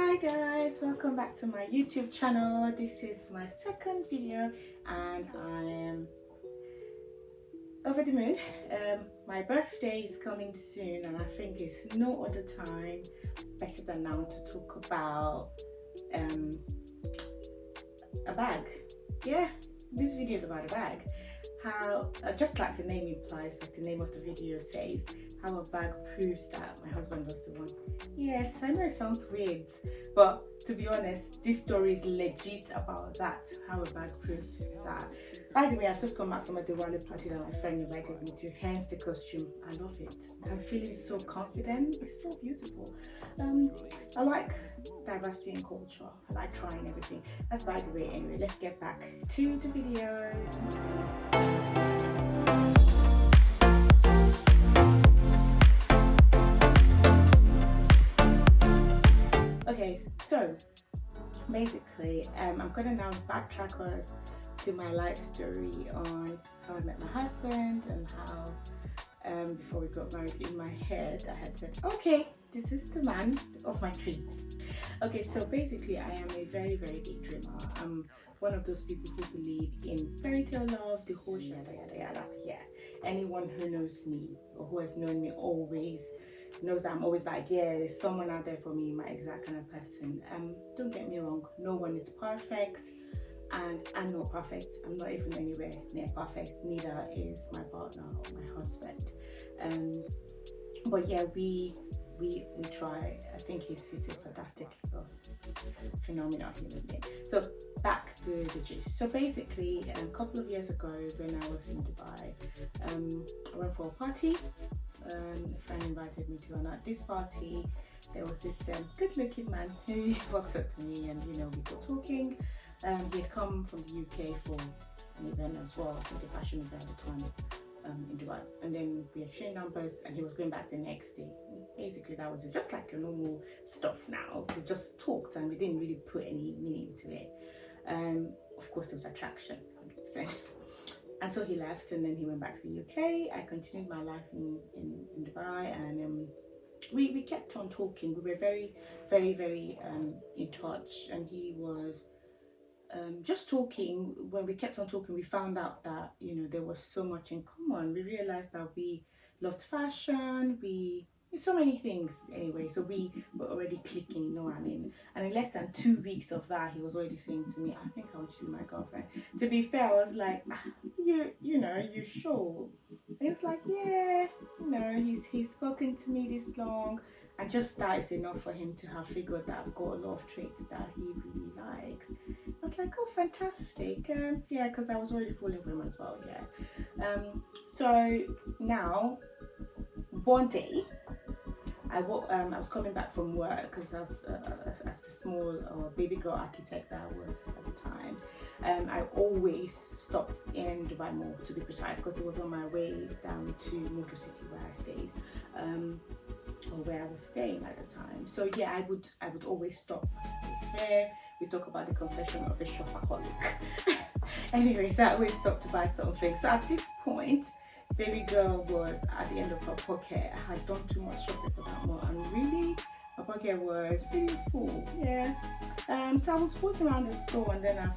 Hi guys, welcome back to my YouTube channel. This is my second video and I am over the moon. My birthday is coming soon and I think it's no other time better than now to talk about a bag. Yeah, this video is about a bag. How, just like the name implies, like the name of the video says, how a bag proves that my husband was the one. Yes, I know it sounds weird, but to be honest, this story is legit about that, how a bag proves that. By the way, I've just come back from a Diwali party that my friend invited me to, hence the costume. I love it. I'm feeling so confident. It's so beautiful. I like diversity in culture. I like trying everything. That's by the way. Anyway, let's get back to the video. Okay, so basically I'm gonna now backtrack us to my life story on how I met my husband and how before we got married, in my head I had said, okay, this is the man of my dreams. Okay, so basically I am a very big dreamer. I'm one of those people who believe in fairy tale love, the whole yada yada yada. Yeah, anyone who knows me or who has known me always knows that I'm always like, yeah, there's someone out there for me, my exact kind of person. Don't get me wrong, no one is perfect and I'm not perfect. I'm not even anywhere near perfect, neither is my partner or my husband. But yeah, we try. I think he's a fantastic phenomenal human being. So back to the gist. So basically a couple of years ago when I was in Dubai, I went for a party. A friend invited me to, and at this party there was this good-looking man who walked up to me, and we got talking. He had come from the UK for an event as well, for the fashion event at the time in Dubai, and then we exchanged numbers and he was going back the next day. Basically that was it, just like your normal stuff now. We just talked and we didn't really put any meaning to it. Of course there was attraction, 100%. And so he left and then he went back to the UK. I continued my life in Dubai, and we kept on talking. We were very in touch, and he was just talking. When we kept on talking, we found out that there was so much in common. We realized that we loved fashion, so many things anyway, so we were already clicking, you know what I mean. And in less than 2 weeks of that, he was already saying to me, I think I want you to be my girlfriend. To be fair, I was like, you sure? And he was like, yeah, he's spoken to me this long, and just that is enough for him to have figured that I've got a lot of traits that he really likes. I was like, oh, fantastic. Yeah, because I was already falling for him as well. Yeah. So now one day I was coming back from work because as the small baby girl architect that I was at the time, I always stopped in Dubai Mall, to be precise, because it was on my way down to Motor City where I stayed, or where I was staying at the time. So yeah, I would always stop there. We talk about the confession of a shopaholic. Anyway, so I always stopped to buy something. So at this point, baby girl was at the end of her pocket. I had done too much shopping for that month, and really my pocket was really full. Yeah. So I was walking around the store, and then I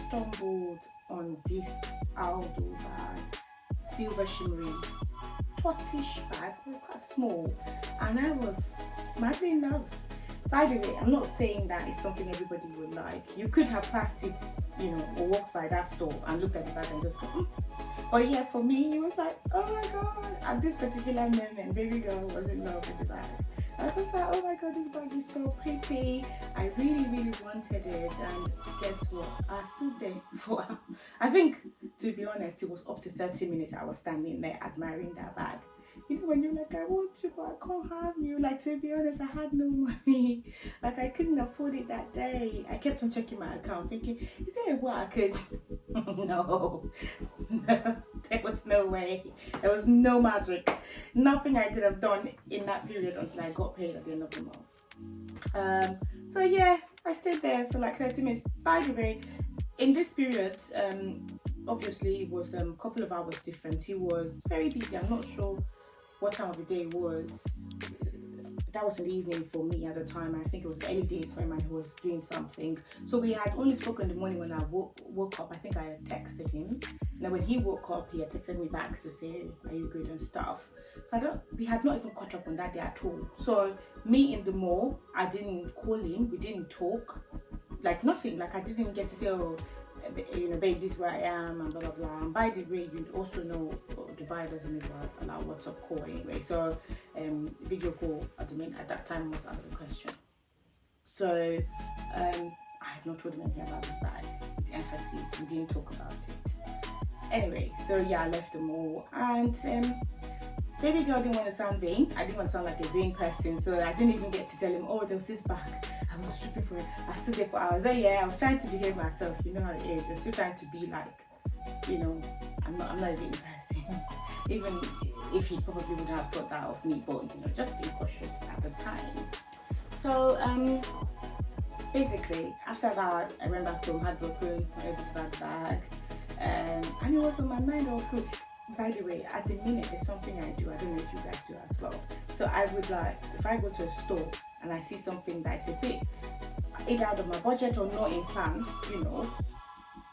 stumbled on this Aldo bag, silver shimmering, tortoise bag, quite small, and I was madly in love. By the way, I'm not saying that it's something everybody would like. You could have passed it, or walked by that store and looked at the bag and just go, But yeah, for me, it was like, oh my god. At this particular moment, baby girl was in love with the bag. I was just like, oh my god, this bag is so pretty. I really wanted it, and guess what? I stood there for, I think, to be honest, it was up to 30 minutes I was standing there admiring that bag. When you're like, I want you, but I can't have you. Like, to be honest, I had no money. Like, I couldn't afford it that day. I kept on checking my account, thinking, is there a way I could? No, there was no way. There was no magic. Nothing I could have done in that period until I got paid at the end of the month. So yeah, I stayed there for like 30 minutes. By the way, in this period, obviously it was a couple of hours different. He was very busy. I'm not sure what time of the day it was. that was in the evening for me at the time. I think it was the early days when I was doing something. So we had only spoken in the morning when I woke up. I think I had texted him. Now when he woke up, he had texted me back to say, "Are you good?" and stuff. So we had not even caught up on that day at all. So me in the mall, I didn't call him. We didn't talk, like nothing. Like I didn't get to say, "Oh, you know, babe, this is where I am," and blah blah blah. And by the way, you also know Dubai doesn't even allow WhatsApp call anyway. So video call at that time was out of the question. So I had not told him anything about this bag. The emphasis, we didn't talk about it. Anyway, so yeah, I left the mall, and baby girl didn't want to sound vain. I didn't want to sound like a vain person, so I didn't even get to tell him, "Oh, there was this bag. I was stripping for it. I stood there for hours." Oh yeah, I was trying to behave myself. You know how it is. I'm still trying to be like, you know, I'm not a vain person. Even if he probably would have thought that of me, but you know, just being cautious at the time. So basically, after that, I went back home, heartbroken, able to buy the bag, and it was on my mind all through. By the way, at the minute, there's something I do. I don't know if you guys do as well. So I would like, if I go to a store and I see something that is a bit either out of my budget or not in plan, you know,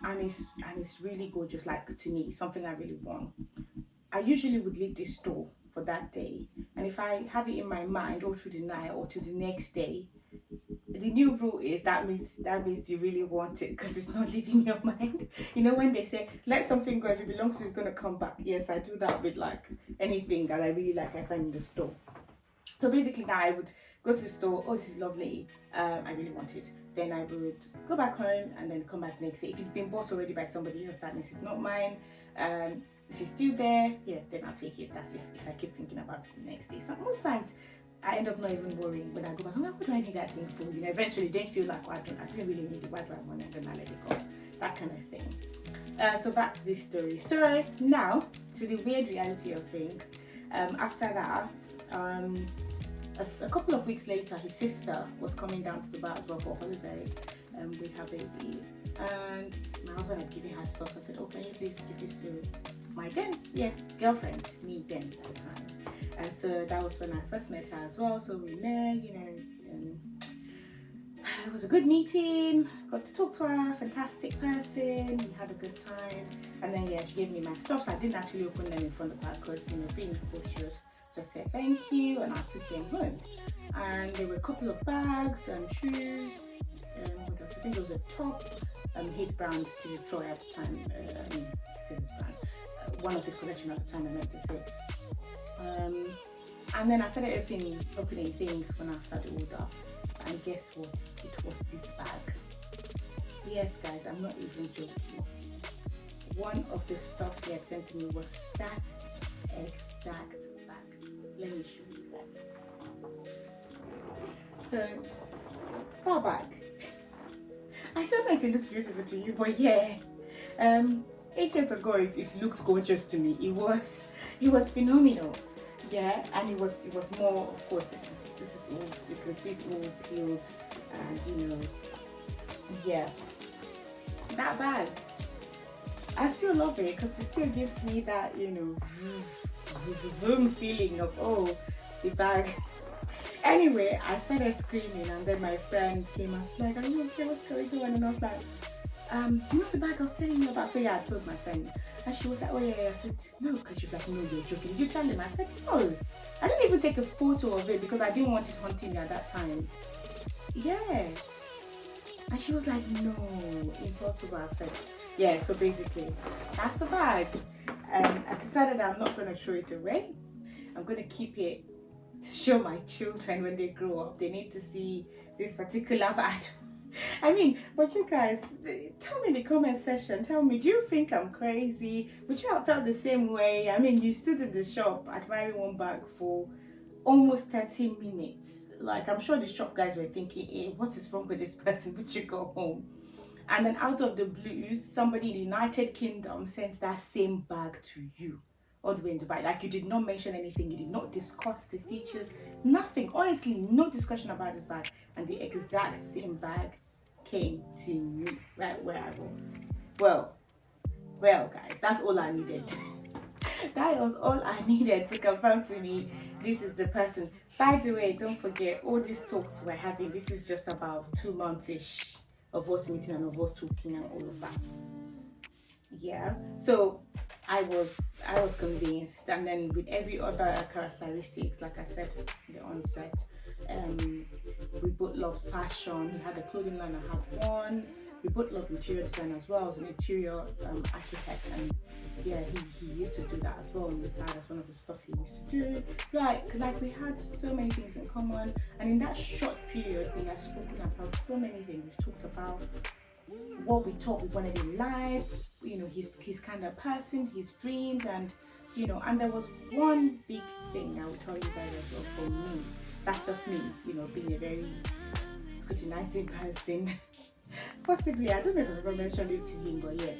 and it's really gorgeous, like to me, something I really want, I usually would leave this store for that day. And if I have it in my mind all through the night or to the next day, the new rule is that means you really want it, because it's not leaving your mind. You know, when they say let something go, if it belongs to you, it's going to come back. Yes, I do that with like anything that I really like I find in the store. So basically now I would go to the store. "Oh, this is lovely, I really want it." Then I would go back home and then come back next day. If it's been bought already by somebody else, that means it's not mine. If it's still there, yeah, then I'll take it. That's if I keep thinking about it the next day. So most times I end up not even worrying when I go back. I'm like, what do I need that thing for? You know, eventually don't feel like, well, I didn't really need it. Why do I want it? And then I let it go. That kind of thing. So back to this story. So now to the weird reality of things. After that, a couple of weeks later, his sister was coming down to Dubai as well for a holiday with her baby. And my husband had given her stuff. I said, "Oh, can you please give this to my girlfriend, me then at the time." And so that was when I first met her as well. So we met, you know, it was a good meeting. Got to talk to her, fantastic person. We had a good time. And then yeah, she gave me my stuff. So I didn't actually open them in front of her because, you know, being cautious. Just said thank you, and I took them home. And there were a couple of bags and shoes. I think it was a top. His brand, Tizzy Troy at the time. Still his brand. One of his collection at the time, I meant to say. And then I started opening things when after the order, and guess what? It was this bag. Yes, guys, I'm not even joking. One of the stuffs he had sent to me was that exact bag. Let me show you guys. So that bag. I don't know if it looks beautiful to you, but yeah. 8 years ago, it looked gorgeous to me. It was phenomenal. Yeah, and it was more, of course, this is all, you can see it's all peeled, and you know, yeah, that bag, I still love it because it still gives me that, you know, vroom feeling of, oh, the bag. Anyway, I started screaming, and then my friend came and was like, "Are you okay? What's going on?" And I was like, "You know the bag I was telling you about?" So yeah, I told my friend. And she was like, "Oh yeah." I said, "No," because she was like, "No, you're joking. Did you tell him?" I said, "No. I didn't even take a photo of it because I didn't want it haunting me at that time." Yeah. And she was like, "No, impossible." I said, "Yeah." So basically, that's the bag. And I decided that I'm not going to throw it away. I'm going to keep it to show my children when they grow up. They need to see this particular bag. I mean, but you guys, tell me in the comment section, tell me, do you think I'm crazy? Would you have felt the same way? I mean, you stood in the shop admiring one bag for almost 30 minutes. Like, I'm sure the shop guys were thinking, "Hey, what is wrong with this person? Would you go home?" And then out of the blue, somebody in the United Kingdom sends that same bag to you all the way in Dubai. Like, you did not mention anything, you did not discuss the features, nothing. Honestly, no discussion about this bag, and the exact same bag came to me right where I was. Well guys, that's all I needed. That was all I needed to confirm to me this is the person. By the way, don't forget, all these talks we're having, this is just about 2 months-ish of us meeting and of us talking and all of that. Yeah, so I was convinced, and then with every other characteristics, like I said in the onset, we both love fashion. He had a clothing line, I had one. We both love interior design as well. I was an interior architect, and yeah, he used to do that as well on the side as one of the stuff he used to do. Like we had so many things in common, and in that short period we had spoken about so many things. We've talked about what we thought we wanted in life, you know, his kind of person, his dreams, and you know, and there was one big thing I will tell you guys as well. For me, that's just me, you know, being a very scrutinizing person. Possibly, I don't know if I've ever mentioned it to him, but yeah,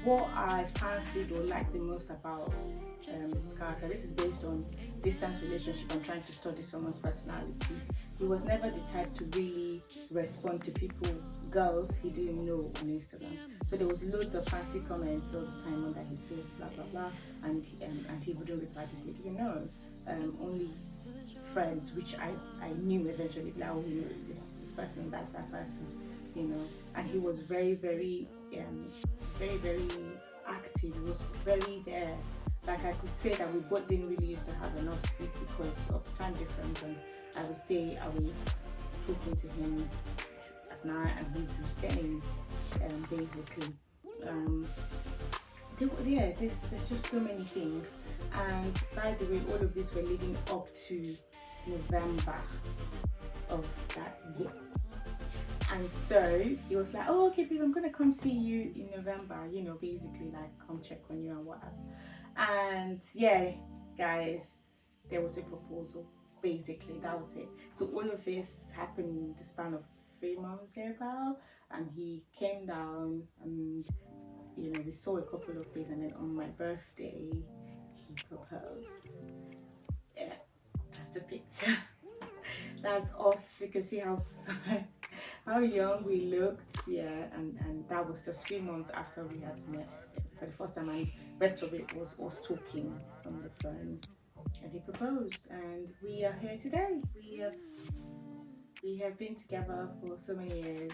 what I fancied or liked the most about his character, this is based on distance relationship. I'm trying to study someone's personality. He was never the type to really respond to people, girls he didn't know on Instagram. So there was loads of fancy comments all the time under his post, blah blah blah, and he wouldn't reply to people, you know, only friends, which I knew eventually, like, oh, you know, this person, that's that person, you know. And he was very very active. He was very there. Like, I could say that we both didn't really used to have enough sleep because of the time difference, and I would stay away talking to him at night, and he'd be saying basically there's just so many things. And by the way, all of this were leading up to November of that year. And so he was like, oh, okay, babe, I'm gonna come see you in November, you know, basically like come check on you and whatever. And yeah, guys, there was a proposal. Basically, that was it. So all of this happened in the span of 3 months about, and he came down, and you know, we saw a couple of days, and then on my birthday he proposed. Yeah, that's the picture. That's us. You can see how young we looked. Yeah, and that was just 3 months after we had met for the first time, and the rest of it was us talking on the phone. And he proposed, and we are here today. We have been together for so many years,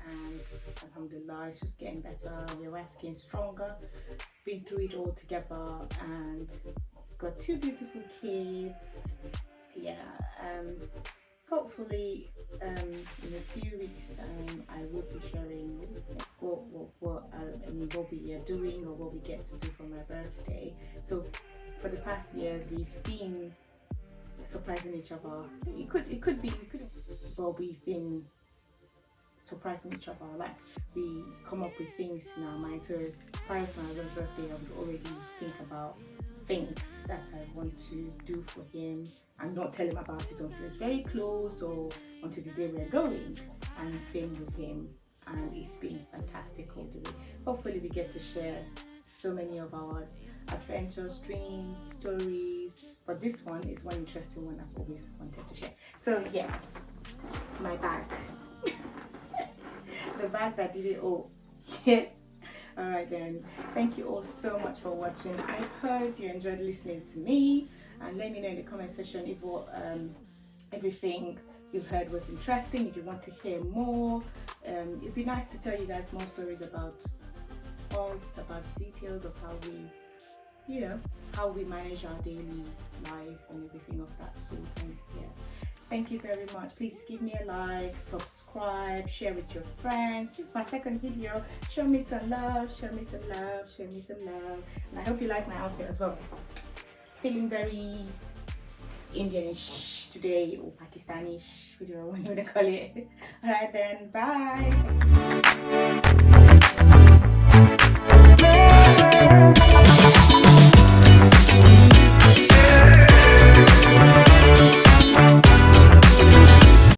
and alhamdulillah, it's just getting better. We're getting stronger. Been through it all together, and got 2 beautiful kids. Yeah, hopefully in a few weeks time I will be sharing what we are doing, or what we get to do for my birthday. So for the past years we've been surprising each other. But we've been surprising each other. Like, we come up with things in our mind. So prior to my husband's birthday, I would already think about things that I want to do for him, and not tell him about it until it's very close, or until the day we're going. And same with him, and it's been fantastic all the way. Hopefully we get to share so many of our adventures, dreams, stories, but this one is one interesting one I've always wanted to share. So yeah, my bag. The bag that did it all. Yeah. Alright then, thank you all so much for watching. I hope you enjoyed listening to me, and let me know in the comment section if everything you've heard was interesting. If you want to hear more, it'd be nice to tell you guys more stories about us, about details of how we manage our daily life and everything of that sort. And yeah, thank you very much. Please give me a like, subscribe, share with your friends. This is my second video. Show me some love, show me some love, show me some love. And I hope you like my outfit as well. Feeling very Indianish today, or Pakistanish, whichever one you want to call it. Alright then, bye.